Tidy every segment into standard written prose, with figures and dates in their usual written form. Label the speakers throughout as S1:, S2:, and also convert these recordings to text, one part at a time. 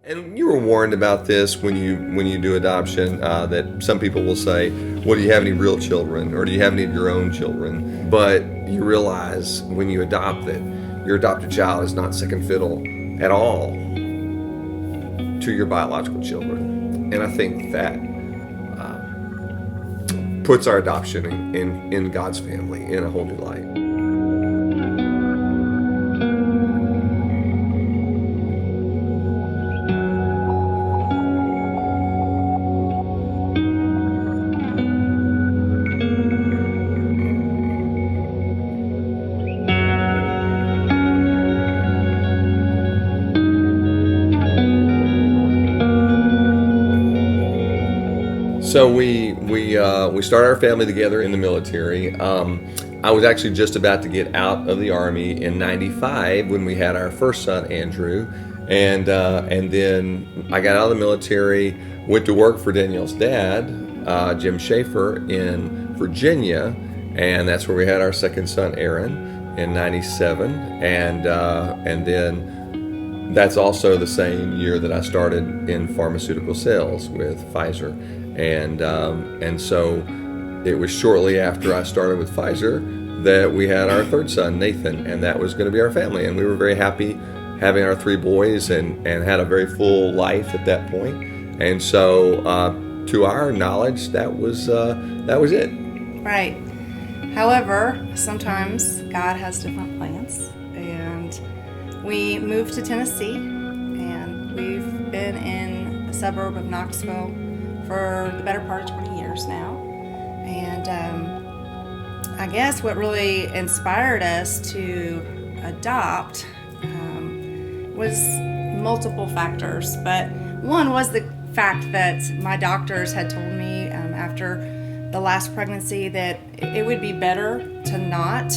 S1: And you were warned about this when you do adoption, that some people will say, well, do you have any real children, or do you have any of your own children? But you realize when you adopt that your adopted child is not second fiddle at all to your biological children. And I think that puts our adoption in God's family in a whole new light. So we started our family together in the military. I was actually just about to get out of the Army in '95 when we had our first son, Andrew, and then I got out of the military, went to work for Danielle's dad, Jim Schaefer, in Virginia, and that's where we had our second son, Aaron, in '97, and then that's also the same year that I started in pharmaceutical sales with Pfizer. And so it was shortly after I started with Pfizer that we had our third son, Nathan, and that was going to be our family. And we were very happy having our three boys and had a very full life at that point. And so to our knowledge, that was it.
S2: Right. However, sometimes God has different plans. And we moved to Tennessee, and we've been in a suburb of Knoxville for the better part of 20 years now. And I guess what really inspired us to adopt was multiple factors. But one was the fact that my doctors had told me after the last pregnancy that it would be better to not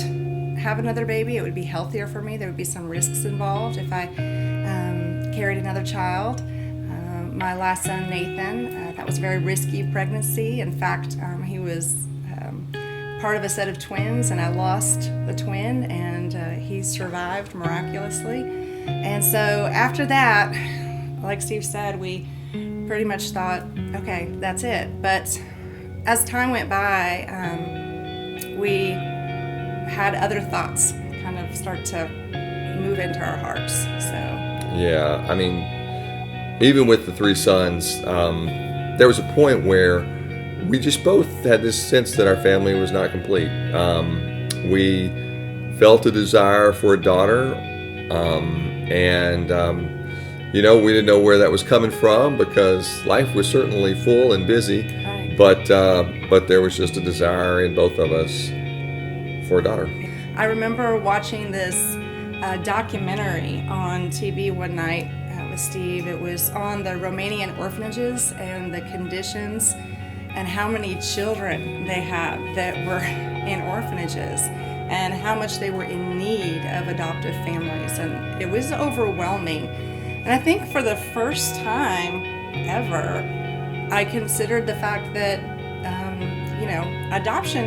S2: have another baby. It would be healthier for me. There would be some risks involved if I carried another child. My last son, Nathan, that was a very risky pregnancy. In fact, he was part of a set of twins, and I lost the twin, and he survived miraculously. And so after that, like Steve said, we pretty much thought, okay, that's it. But as time went by, we had other thoughts kind of start to move into our hearts. So
S1: Yeah, I mean, even with the three sons, there was a point where we just both had this sense that our family was not complete. We felt a desire for a daughter, and we didn't know where that was coming from because life was certainly full and busy.
S2: Right.
S1: But there was just a desire in both of us for a daughter.
S2: I remember watching this documentary on TV one night with Steve. It was on the Romanian orphanages and the conditions and how many children they had that were in orphanages and how much they were in need of adoptive families. And it was overwhelming. And I think for the first time ever, I considered the fact that, adoption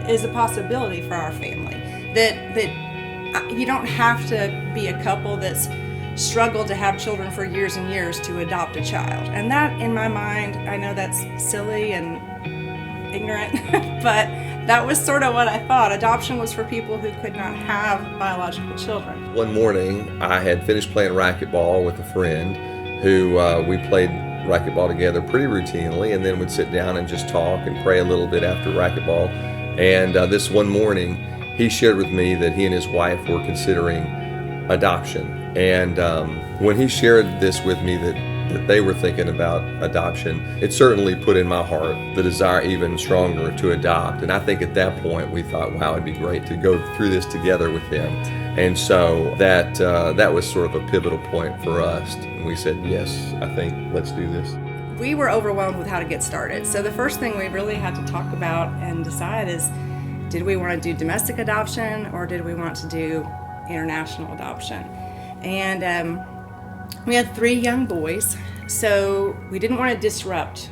S2: is a possibility for our family. That you don't have to be a couple that's struggled to have children for years and years to adopt a child. And that, in my mind, I know that's silly and ignorant, but that was sort of what I thought. Adoption was for people who could not have biological children.
S1: One morning, I had finished playing racquetball with a friend who we played racquetball together pretty routinely, and then would sit down and just talk and pray a little bit after racquetball. And this one morning, he shared with me that he and his wife were considering adoption. And when he shared this with me, that they were thinking about adoption, it certainly put in my heart the desire even stronger to adopt. And I think at that point we thought, wow, it'd be great to go through this together with them. And so that was sort of a pivotal point for us. And we said, yes, I think let's do this.
S2: We were overwhelmed with how to get started. So the first thing we really had to talk about and decide is, did we want to do domestic adoption or did we want to do international adoption? And we had 3 young boys, so we didn't want to disrupt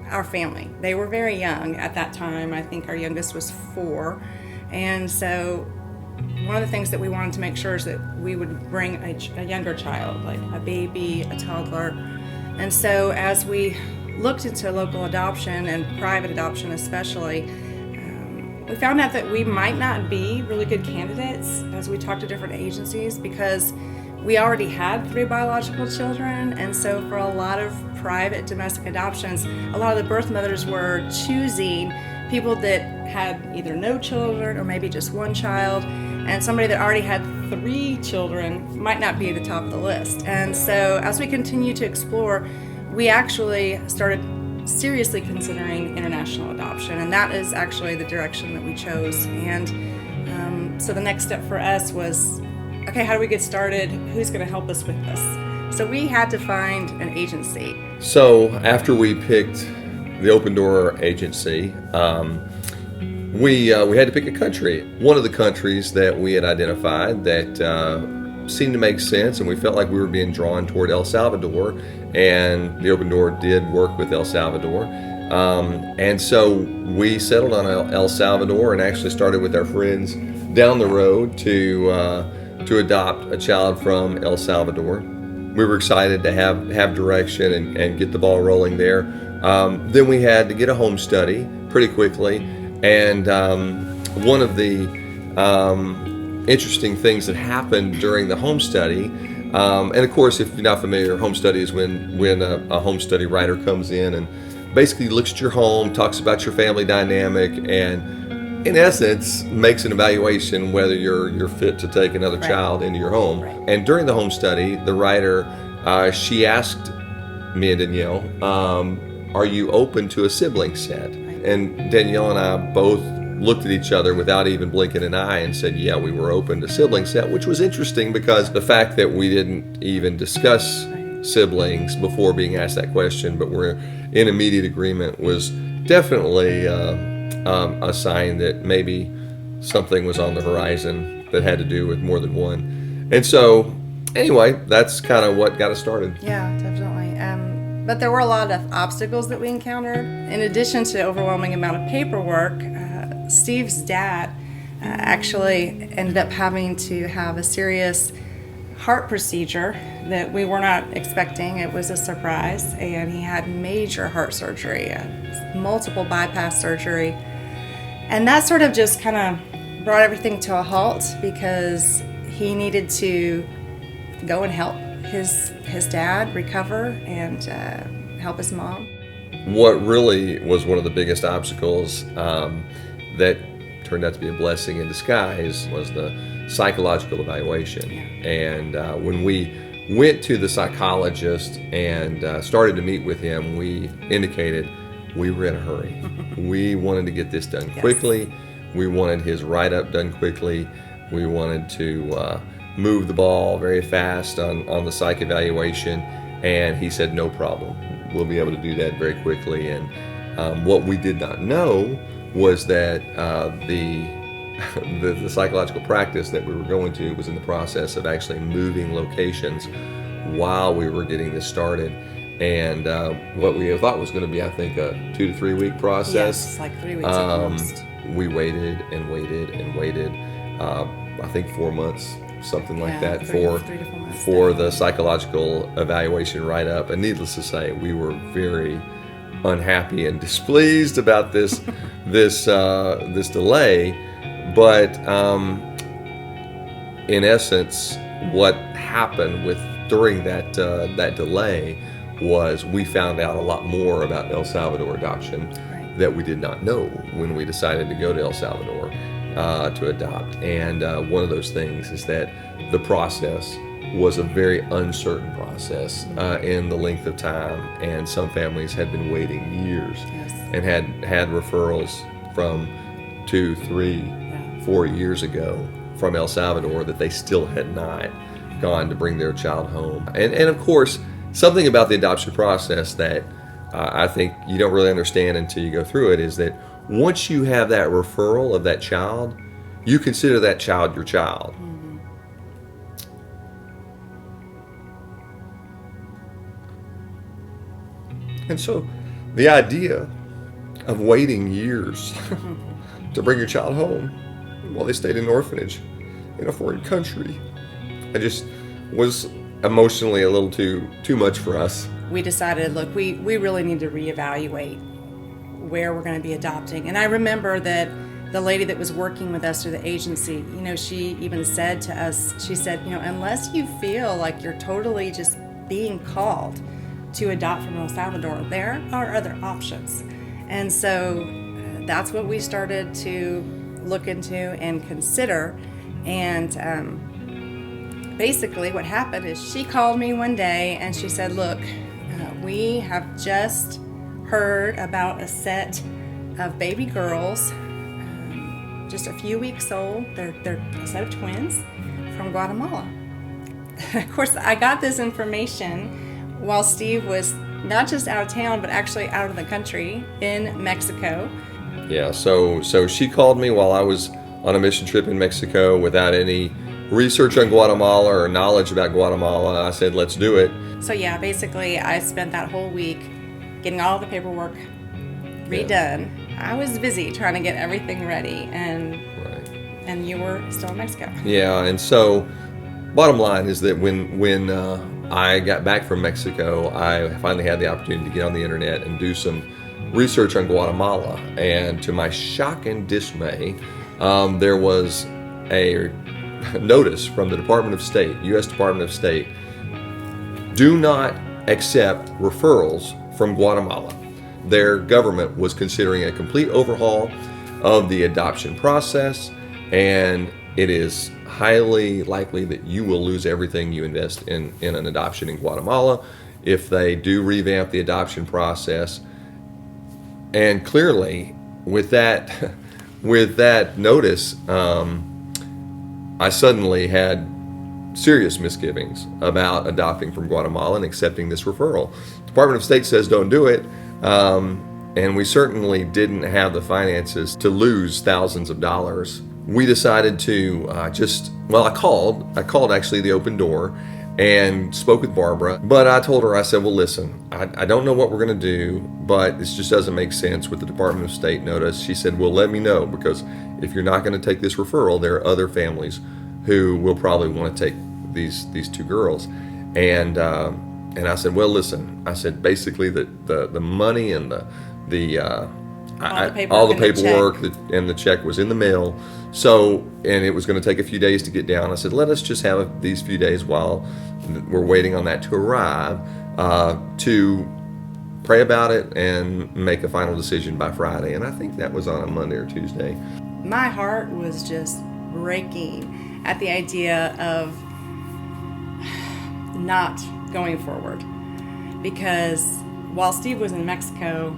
S2: our family. They were very young at that time. I think our youngest was 4. And so one of the things that we wanted to make sure is that we would bring a younger child, like a baby, a toddler. And so as we looked into local adoption and private adoption especially, we found out that we might not be really good candidates as we talked to different agencies, because we already had 3 biological children. And so for a lot of private domestic adoptions, a lot of the birth mothers were choosing people that had either no children or maybe just 1 child, and somebody that already had 3 children might not be at the top of the list. And so as we continue to explore, we actually started seriously considering international adoption, and that is actually the direction that we chose. And so the next step for us was, okay, how do we get started? Who's going to help us with this? So we had to find an agency.
S1: So after we picked the Open Door agency, we had to pick a country. One of the countries that we had identified that seemed to make sense, and we felt like we were being drawn toward El Salvador, and the Open Door did work with El Salvador. And so we settled on El Salvador and actually started with our friends down the road to adopt a child from El Salvador. We were excited to have direction and get the ball rolling there. Then we had to get a home study pretty quickly, and one of the interesting things that happened during the home study, and of course, if you're not familiar, home study is when a home study writer comes in and basically looks at your home, talks about your family dynamic, and in essence makes an evaluation whether you're fit to take another child into your home.
S2: Right.
S1: And during the home study, the writer, she asked me and Danielle, are you open to a sibling set? And Danielle and I both looked at each other without even blinking an eye and said, yeah, we were open to sibling set, which was interesting because the fact that we didn't even discuss siblings before being asked that question, but we're in immediate agreement, was definitely a sign that maybe something was on the horizon that had to do with more than one. And so anyway, that's kind of what got us started.
S2: Yeah, definitely. But there were a lot of obstacles that we encountered. In addition to the overwhelming amount of paperwork, Steve's dad actually ended up having to have a serious heart procedure that we were not expecting. It was a surprise, and he had major heart surgery, multiple bypass surgery. And that sort of just kind of brought everything to a halt because he needed to go and help his dad recover and help his mom.
S1: What really was one of the biggest obstacles that turned out to be a blessing in disguise was the psychological evaluation. And when we went to the psychologist and started to meet with him, we indicated we were in a hurry. We wanted to get this done quickly. We wanted his write-up done quickly. We wanted to move the ball very fast on the psych evaluation. And he said, no problem. We'll be able to do that very quickly. And what we did not know was that the psychological practice that we were going to was in the process of actually moving locations while we were getting this started. And what we thought was going to be, I think, a 2 to 3 week process.
S2: Yes, like 3 weeks at most.
S1: We waited and waited and waited. I think 4 months, something like that,
S2: 3 to 4 months
S1: for the psychological evaluation write-up. And needless to say, we were very unhappy and displeased about this this delay. But in essence, what happened during that delay was we found out a lot more about El Salvador adoption that we did not know when we decided to go to El Salvador to adopt. And one of those things is that the process was a very uncertain process in the length of time, and some families had been waiting years and had referrals from 2, 3, 4 years ago from El Salvador that they still had not gone to bring their child home. And of course, something about the adoption process that I think you don't really understand until you go through it is that once you have that referral of that child, you consider that child your child. And so the idea of waiting years to bring your child home while they stayed in an orphanage in a foreign country. I just was emotionally a little too much for us.
S2: We decided, look, we really need to reevaluate where we're going to be adopting. And I remember that the lady that was working with us through the agency, she even said to us, she said, unless you feel like you're totally just being called to adopt from El Salvador, there are other options. And so that's what we started to look into and consider. And basically what happened is she called me one day and she said, look, we have just heard about a set of baby girls, just a few weeks old. They're a set of twins from Guatemala. Of course, I got this information while Steve was not just out of town, but actually out of the country in Mexico.
S1: Yeah, so she called me while I was on a mission trip in Mexico without any research on Guatemala or knowledge about Guatemala. I said, let's do it.
S2: So yeah, basically I spent that whole week getting all the paperwork redone. Yeah. I was busy trying to get everything ready, and you were still in Mexico.
S1: Yeah, and so bottom line is that when I got back from Mexico, I finally had the opportunity to get on the internet and do some research on Guatemala. And to my shock and dismay, there was a notice from the Department of State, U.S. Department of State, do not accept referrals from Guatemala. Their government was considering a complete overhaul of the adoption process, and it is highly likely that you will lose everything you invest in an adoption in Guatemala if they do revamp the adoption process. And clearly, with that notice, I suddenly had serious misgivings about adopting from Guatemala and accepting this referral. Department of State says don't do it, and we certainly didn't have the finances to lose thousands of dollars. We decided to I called actually the Open Door and spoke with Barbara, but I told her, I said, well, listen, I don't know what we're going to do, but this just doesn't make sense with the Department of State notice. She said, well, let me know, because if you're not going to take this referral, there are other families who will probably want to take these two girls. And I said, well, listen, I said, basically the money and all the paperwork and the check was in the mail. So, and it was going to take a few days to get down. I said, let us just have these few days while we're waiting on that to arrive, to pray about it and make a final decision by Friday. And I think that was on a Monday or Tuesday.
S2: My heart was just breaking at the idea of not going forward, because while Steve was in Mexico,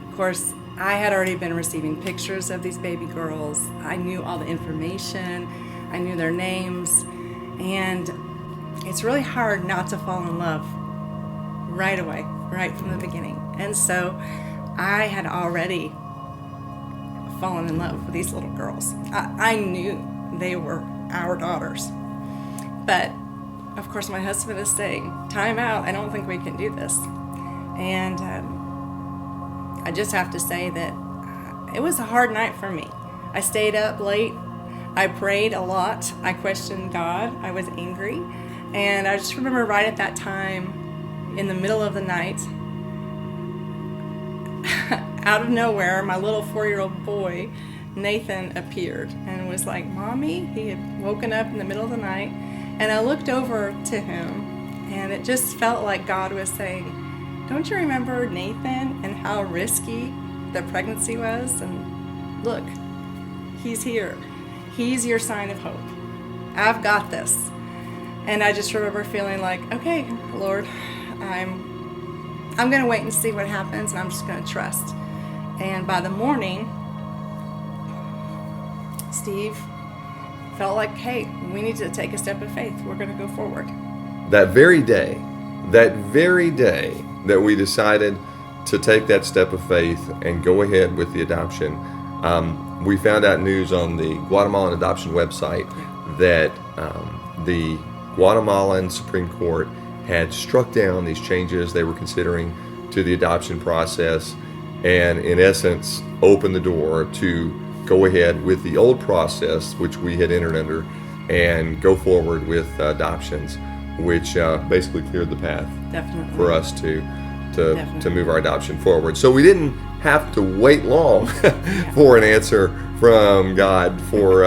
S2: of course, I had already been receiving pictures of these baby girls. I knew all the information. I knew their names. And it's really hard not to fall in love right away, right from the beginning. And so I had already fallen in love with these little girls. I knew they were our daughters. But, of course, my husband is saying, time out, I don't think we can do this. And I just have to say that it was a hard night for me. I stayed up late. I prayed a lot. I questioned God. I was angry. And I just remember right at that time, in the middle of the night, out of nowhere, my little 4-year-old boy, Nathan, appeared and was like, Mommy. He had woken up in the middle of the night. And I looked over to him, and it just felt like God was saying, don't you remember Nathan and how risky the pregnancy was? And look, he's here. He's your sign of hope. I've got this. And I just remember feeling like, okay, Lord, I'm going to wait and see what happens, and I'm just going to trust. And by the morning, Steve felt like, hey, we need to take a step of faith. We're going to go forward.
S1: That very day that we decided to take that step of faith and go ahead with the adoption, we found out news on the Guatemalan adoption website that the Guatemalan Supreme Court had struck down these changes they were considering to the adoption process, and in essence opened the door to go ahead with the old process, which we had entered under, and go forward with adoptions, which basically cleared the path
S2: Definitely.
S1: for us to
S2: Definitely.
S1: move our adoption forward. So we didn't have to wait long for an answer from God for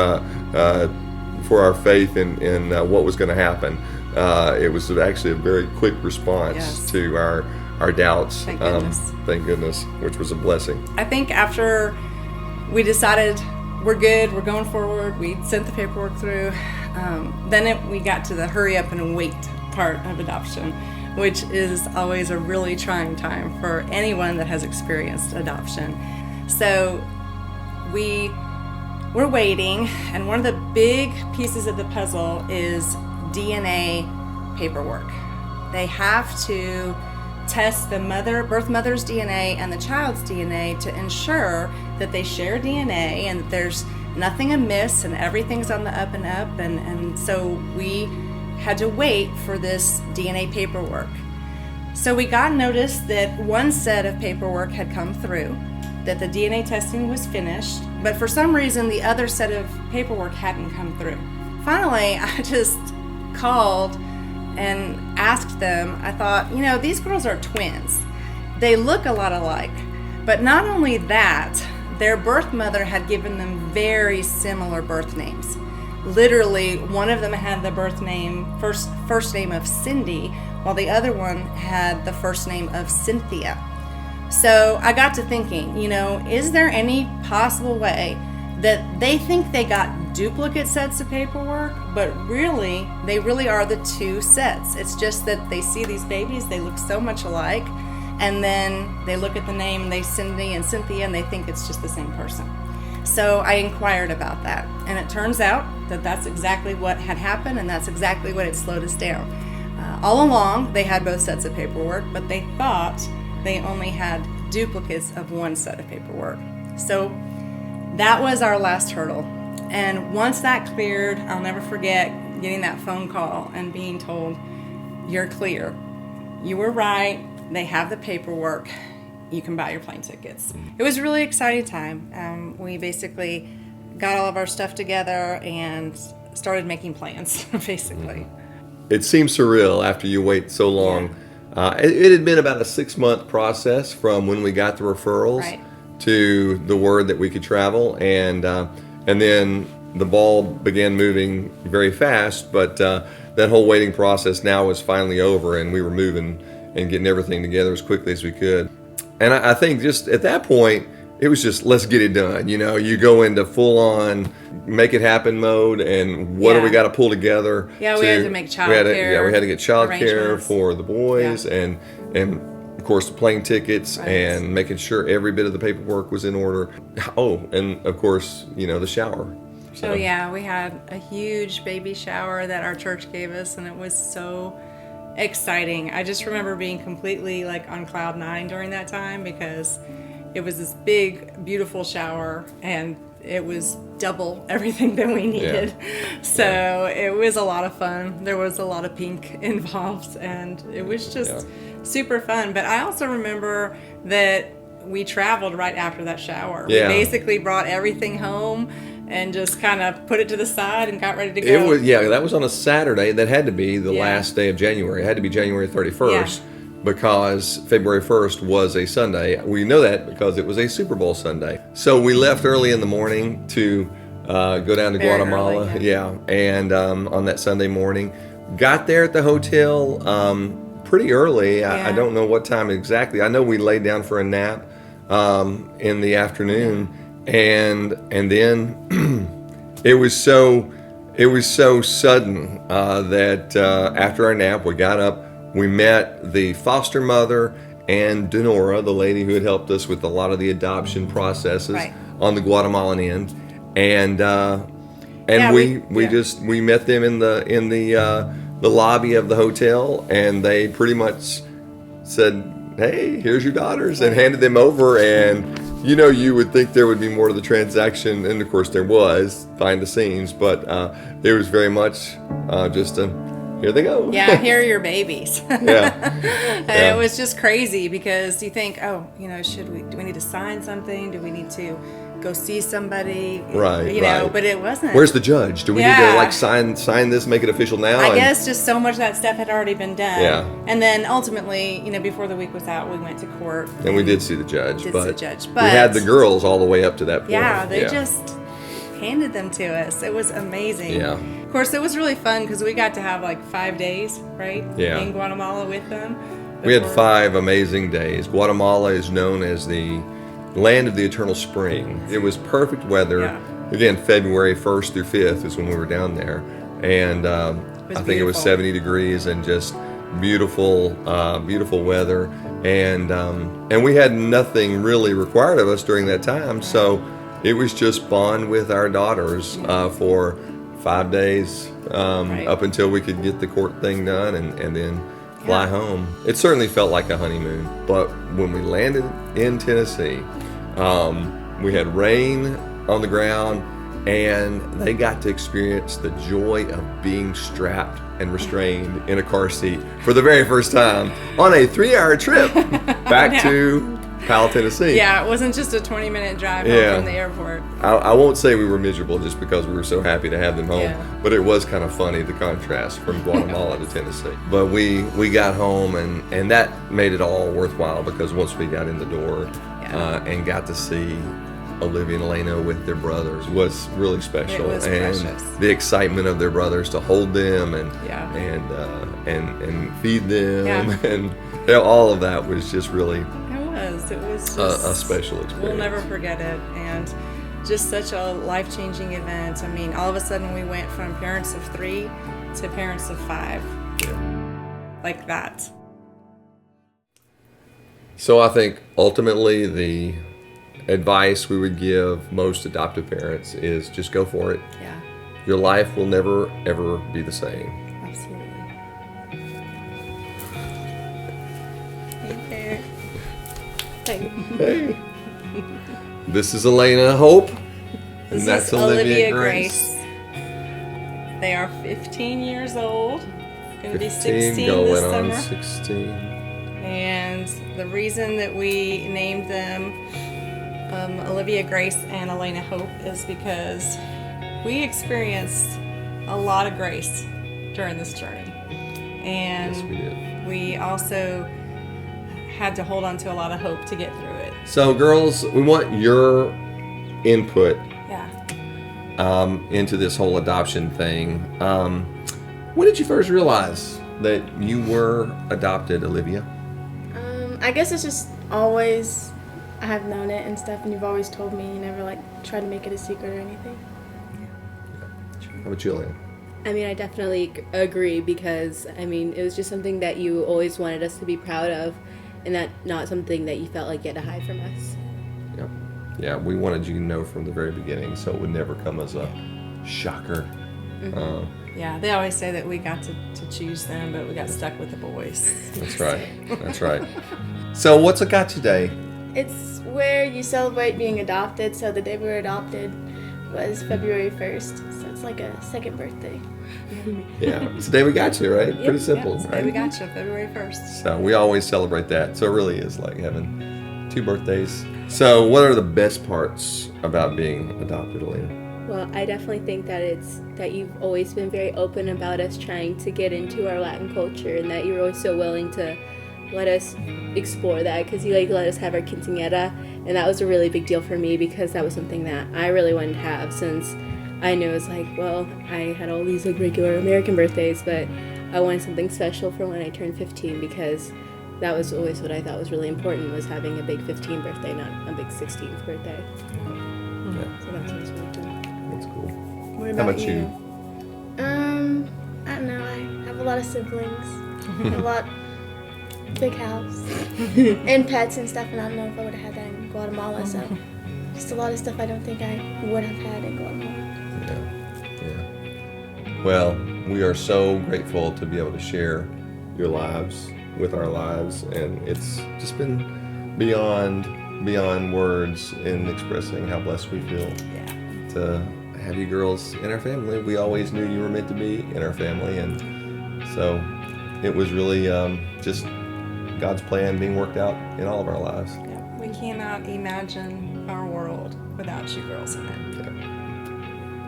S1: our faith in what was going to happen. It was actually a very quick response
S2: Yes.
S1: to our doubts.
S2: Thank goodness.
S1: Thank goodness, which was a blessing.
S2: I think after we decided we're good, we're going forward, we sent the paperwork through, we got to the hurry up and wait part of adoption, which is always a really trying time for anyone that has experienced adoption. So we're waiting, and one of the big pieces of the puzzle is DNA paperwork. They have to test the birth mother's DNA and the child's DNA to ensure that they share DNA and that there's nothing amiss and everything's on the up and up. And so we had to wait for this DNA paperwork. So we got notice that one set of paperwork had come through, that the DNA testing was finished, but for some reason the other set of paperwork hadn't come through. Finally, I just called and asked them. I thought, these girls are twins. They look a lot alike. But not only that, their birth mother had given them very similar birth names. Literally, one of them had the first name of Cindy, while the other one had the first name of Cynthia. So I got to thinking, is there any possible way that they think they got duplicate sets of paperwork, but they really are the two sets. It's just that they see these babies, they look so much alike, and then they look at the name, they Cindy and Cynthia, and they think it's just the same person. So I inquired about that, and it turns out that that's exactly what had happened, and that's exactly what had slowed us down. All along, they had both sets of paperwork, but they thought they only had duplicates of one set of paperwork. So that was our last hurdle. And once that cleared, I'll never forget getting that phone call and being told, "You're clear. You were right. They have the paperwork. You can buy your plane tickets." It was a really exciting time. We basically got all of our stuff together and started making plans, basically.
S1: It seems surreal after you wait so long. It had been about a 6-month process from when we got the referrals to the word that we could travel, and then the ball began moving very fast. But that whole waiting process now was finally over, and we were moving and getting everything together as quickly as we could. And I think just at that point, it was just, let's get it done. You go into full-on make it happen mode, and what do we got to pull together?
S2: Yeah, we had to make childcare.
S1: We had to get childcare for the boys, and of course the plane tickets, and making sure every bit of the paperwork was in order. Oh, and of course, the shower. So.
S2: Oh yeah, we had a huge baby shower that our church gave us, and it was so exciting. I just remember being completely on cloud 9 during that time, because it was this big, beautiful shower, and it was double everything that we needed. Yeah. So it was a lot of fun. There was a lot of pink involved, and it was just super fun. But I also remember that we traveled right after that shower. Yeah. We basically brought everything home and just kind of put it to the side and got ready to go.
S1: That was on a Saturday. That had to be the last day of January. It had to be January 31st. Because February 1st was a Sunday. We know that because it was a Super Bowl Sunday. So we left early in the morning to go down to Guatemala. Early, and on that Sunday morning, got there at the hotel pretty early. I don't know what time exactly. I know we laid down for a nap in the afternoon, and then it was so sudden that after our nap, we got up. We met the foster mother and Denora, the lady who had helped us with a lot of the adoption processes on the Guatemalan end, and we met them in the lobby of the hotel, and they pretty much said, "Hey, here's your daughters," and handed them over. And you would think there would be more to the transaction, and of course there was behind the scenes, but it was very much just a here they go.
S2: Yeah, here are your babies. It was just crazy, because you think, do we need to sign something? Do we need to go see somebody,
S1: Right,
S2: you know,
S1: right.
S2: but it wasn't.
S1: Where's the judge? Do we need to
S2: Yeah.
S1: like sign this, make it official now?
S2: I
S1: And-
S2: guess just so much of that stuff had already been done.
S1: Yeah.
S2: And then ultimately, you know, before the week was out, we went to court.
S1: And we did see the judge,
S2: Did
S1: but,
S2: see the judge,
S1: we
S2: but-
S1: had the girls all the way up to that point.
S2: Yeah, they just handed them to us. It was amazing.
S1: Yeah.
S2: Of course, it was really fun because we got to have like 5 days, right?
S1: Yeah.
S2: In Guatemala with them.
S1: We had
S2: before-
S1: 5 amazing days. Guatemala is known as the land of the eternal spring. It was perfect weather.
S2: Yeah.
S1: Again, February 1st through 5th is when we were down there. And I think it was
S2: beautiful.
S1: 70 degrees and just beautiful, beautiful weather. And we had nothing really required of us during that time. So it was just bond with our daughters for 5 days
S2: Right.
S1: up until we could get the court thing done and then fly
S2: Yeah.
S1: home. It certainly felt like a honeymoon, but when we landed in Tennessee, we had rain on the ground, and they got to experience the joy of being strapped and restrained in a car seat for the very first time on a 3-hour trip back
S2: Yeah.
S1: to Powell, Tennessee.
S2: Yeah, it wasn't just a 20-minute drive home
S1: Yeah.
S2: from the airport.
S1: I won't say we were miserable just because we were so happy to have them home,
S2: Yeah.
S1: but it was kind of funny, the contrast from Guatemala to Tennessee. But we got home, and that made it all worthwhile because once we got in the door
S2: Yeah.
S1: and got to see Olivia and Elayna with their brothers was really special.
S2: It was
S1: and
S2: precious.
S1: the excitement of their brothers to hold them and
S2: Yeah.
S1: and feed them
S2: Yeah.
S1: and all of that was just really
S2: It was just
S1: a special experience.
S2: We'll never forget it, and just such a life-changing event. I mean, all of a sudden we went from parents of 3 to parents of 5,
S1: Yeah.
S2: like that.
S1: So I think ultimately the advice we would give most adoptive parents is just go for it.
S2: Yeah,
S1: Your life will never ever be the same.
S2: absolutely.
S1: Hey. This is Elayna Hope. And
S2: This
S1: that's
S2: is
S1: Olivia Grace.
S2: They are 15 years old. Going to be
S1: 15
S2: 16
S1: going
S2: this
S1: on
S2: summer.
S1: 16.
S2: And the reason that we named them Olivia Grace and Elayna Hope is because we experienced a lot of grace during this journey. And
S1: Yes, we did.
S2: we also had to hold on to a lot of hope to get through it.
S1: So girls, we want your input
S2: Yeah.
S1: into this whole adoption thing. When did you first realize that you were adopted, Olivia?
S3: I guess it's just always, I have known it and stuff, and you've always told me. You never like tried to make it a secret or anything.
S1: How about you, Elayna?
S4: I mean, I definitely agree because, I mean, it was just something that you always wanted us to be proud of and that not something that you felt like you had to hide from us.
S1: Yep. Yeah, we wanted you to know from the very beginning, so it would never come as a shocker.
S2: Yeah, they always say that we got to choose them, but we got stuck with the boys.
S1: That's right. That's right. So, what's it got today?
S3: It's where you celebrate being adopted, so the day we were adopted was February 1st, so it's like a second birthday.
S1: Yeah, it's the day we got you, right? Pretty simple,
S2: Yeah,
S1: right?
S2: we got you February 1st.
S1: So we always celebrate that. So it really is like having 2 birthdays. So, what are the best parts about being adopted, Elayna?
S4: Well, I definitely think that it's that you've always been very open about us trying to get into our Latin culture and that you're always so willing to let us explore that because you let us have our quinceañera, and that was a really big deal for me because that was something that I really wanted to have since I knew it was like, well, I had all these like regular American birthdays, but I wanted something special for when I turned 15 because that was always what I thought was really important was having a big 15th birthday, not a big 16th birthday.
S1: Yeah,
S4: So that's what it's really cool.
S1: that's cool.
S2: What
S1: How about you?
S3: I don't know. I have a lot of siblings, a lot, big house, and pets and stuff. And I don't know if I would have had that in Guatemala. So, just a lot of stuff I don't think I would have had in Guatemala.
S1: Yeah. Well, we are so grateful to be able to share your lives with our lives, and it's just been beyond words in expressing how blessed we feel
S2: Yeah.
S1: to have you girls in our family. We always knew you were meant to be in our family, and so it was really just God's plan being worked out in all of our lives.
S2: Yeah. We cannot imagine our world without you girls in it.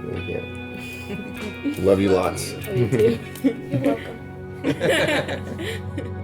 S1: Really can't. Love you lots.
S4: Me too.
S3: You're welcome.